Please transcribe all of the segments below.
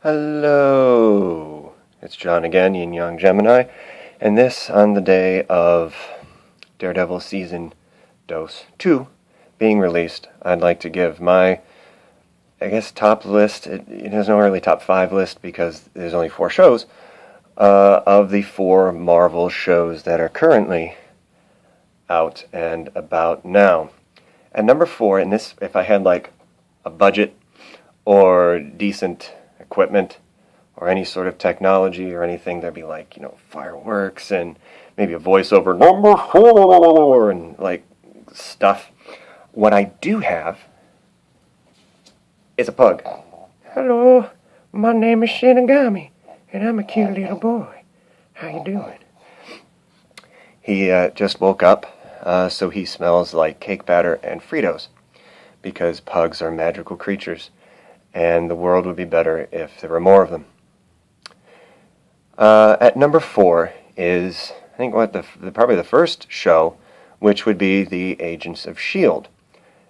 Hello, it's John again, Yin Yang Gemini, and this on the day of Daredevil Season Dose 2 being released. I'd like to give my, top list. It is not really top 5 list because there's only 4 shows, of the 4 Marvel shows that are currently out and about now. At number 4, and this, if I had like a budget or decent equipment or any sort of technology or anything, there'd be like, fireworks and maybe a voiceover, number 4, and like stuff. What I do have is a pug. Hello, my name is Shinigami, and I'm a cute little boy. How you doing? He just woke up, so he smells like cake batter and Fritos, because pugs are magical creatures, and the world would be better if there were more of them. At number 4 is, I think, probably the first show, which would be the Agents of S.H.I.E.L.D.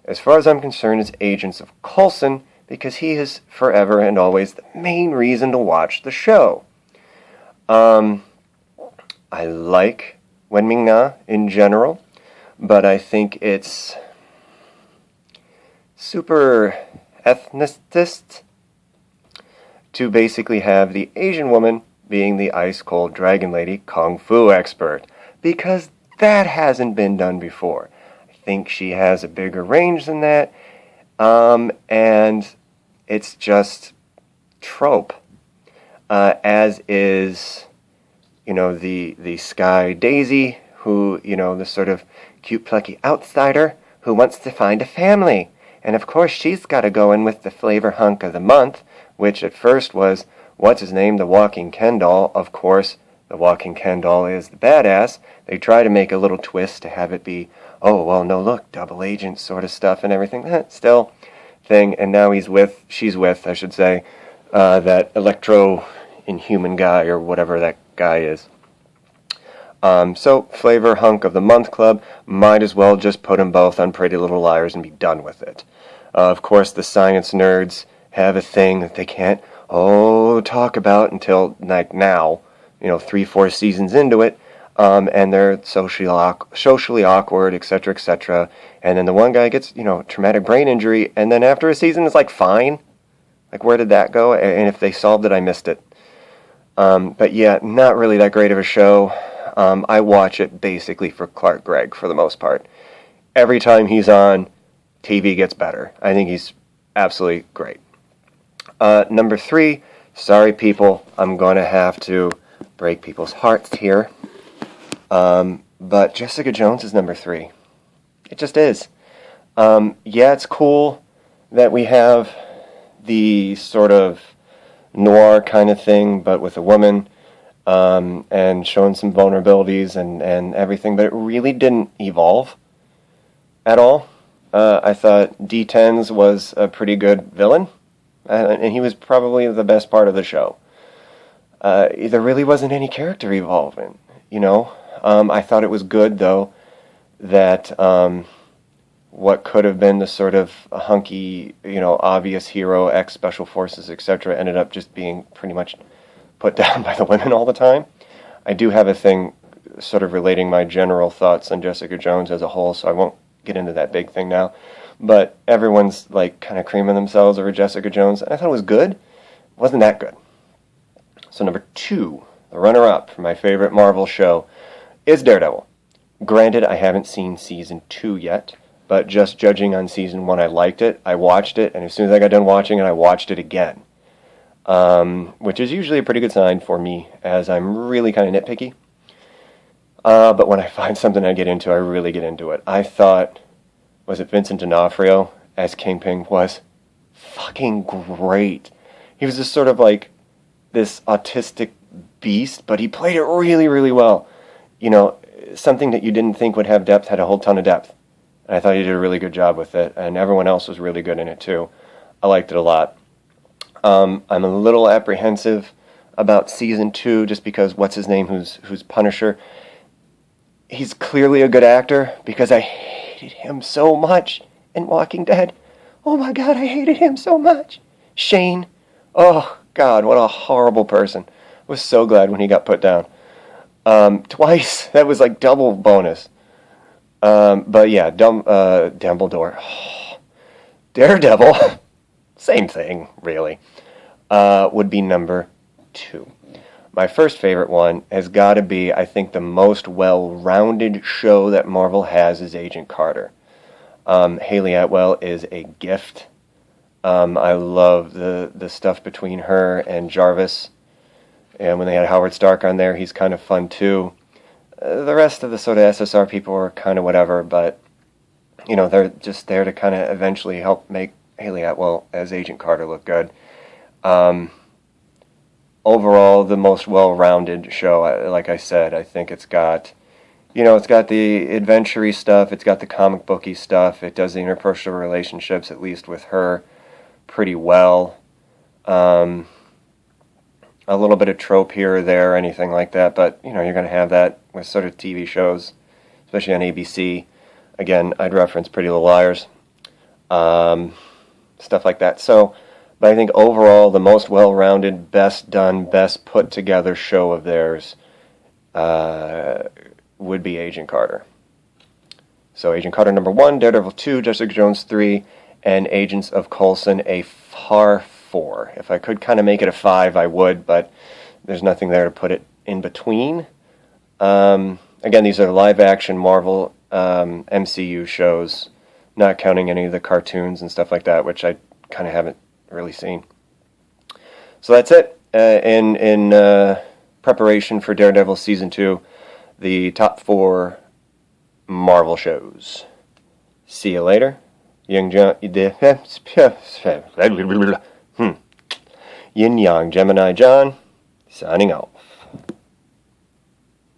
As far as I'm concerned, it's Agents of Coulson, because he is forever and always the main reason to watch the show. I like Wenming-Na in general, but I think it's super ethnicist to basically have the Asian woman being the ice-cold dragon lady kung fu expert, because that hasn't been done before. I think she has a bigger range than that, and it's just trope, as is, the Sky Daisy, who, the sort of cute, plucky outsider who wants to find a family. And of course, she's got to go in with the flavor hunk of the month, which at first was, what's his name, the Walking Ken doll. Of course, the Walking Ken doll is the badass. They try to make a little twist to have it be, oh, well, no, look, double agent sort of stuff and everything. Still thing. And now she's with, that electro-inhuman guy or whatever that guy is. So, flavor hunk of the month club, might as well just put them both on Pretty Little Liars and be done with it. Of course, the science nerds have a thing that they can't, talk about until, like, now, 3-4 seasons into it, and they're socially awkward, etc., etc., and then the one guy gets, traumatic brain injury, and then after a season it's like, fine. Like, where did that go? And if they solved it, I missed it. But yeah, not really that great of a show. I watch it basically for Clark Gregg for the most part. Every time he's on, TV gets better. I think he's absolutely great. Number 3, sorry people, I'm going to have to break people's hearts here. But Jessica Jones is number 3. It just is. Yeah, it's cool that we have the sort of noir kind of thing, but with a woman, and showing some vulnerabilities and everything, but it really didn't evolve at all. I thought D10's was a pretty good villain, and he was probably the best part of the show. There really wasn't any character involvement, I thought it was good, though, that what could have been the sort of hunky, obvious hero, ex-special forces, etc., ended up just being pretty much put down by the women all the time. I do have a thing sort of relating my general thoughts on Jessica Jones as a whole, so I won't get into that big thing now. But everyone's like kind of creaming themselves over Jessica Jones, and I thought it was good. It wasn't that good. So number 2, the runner-up for my favorite Marvel show, is Daredevil. Granted, I haven't seen season 2 yet, but just judging on season 1, I liked it. I watched it, and as soon as I got done watching it, I watched it again. Which is usually a pretty good sign for me, as I'm really kind of nitpicky. But when I find something I get into, I really get into it. I thought, was it Vincent D'Onofrio as Kingpin was fucking great. He was just sort of like this autistic beast, but he played it really, really well. Something that you didn't think would have depth had a whole ton of depth. And I thought he did a really good job with it, and everyone else was really good in it too. I liked it a lot. I'm a little apprehensive about season 2, just because what's his name, who's Punisher. He's clearly a good actor, because I hated him so much in Walking Dead. Oh my God, I hated him so much. Shane. Oh, God, what a horrible person. I was so glad when he got put down. Twice. That was like double bonus. But yeah, Dumbledore. Daredevil. Same thing, really. Would be number 2. My first favorite one has got to be, I think, the most well-rounded show that Marvel has is Agent Carter. Haley Atwell is a gift. I love the stuff between her and Jarvis. And when they had Howard Stark on there, he's kind of fun too. The rest of the sort of SSR people are kind of whatever, but, you know, they're just there to kind of eventually help make Haley Atwell as Agent Carter look good. Overall, the most well-rounded show, like I said. I think it's got, you know, it's got the adventure-y stuff, it's got the comic booky stuff, it does the interpersonal relationships, at least with her, pretty well. A little bit of trope here or there, or anything like that, but, you know, you're going to have that with sort of TV shows, especially on ABC. Again, I'd reference Pretty Little Liars, stuff like that. So, but I think overall, the most well-rounded, best done, best put-together show of theirs would be Agent Carter. So Agent Carter number 1, Daredevil 2, Jessica Jones 3, and Agents of Coulson a far 4. If I could kind of make it a 5, I would, but there's nothing there to put it in between. Again, these are live-action Marvel MCU shows, not counting any of the cartoons and stuff like that, which I kind of haven't really seen. So that's it. In preparation for Daredevil Season 2, the top 4 Marvel shows. See you later. Yin Yang Gemini John, signing off.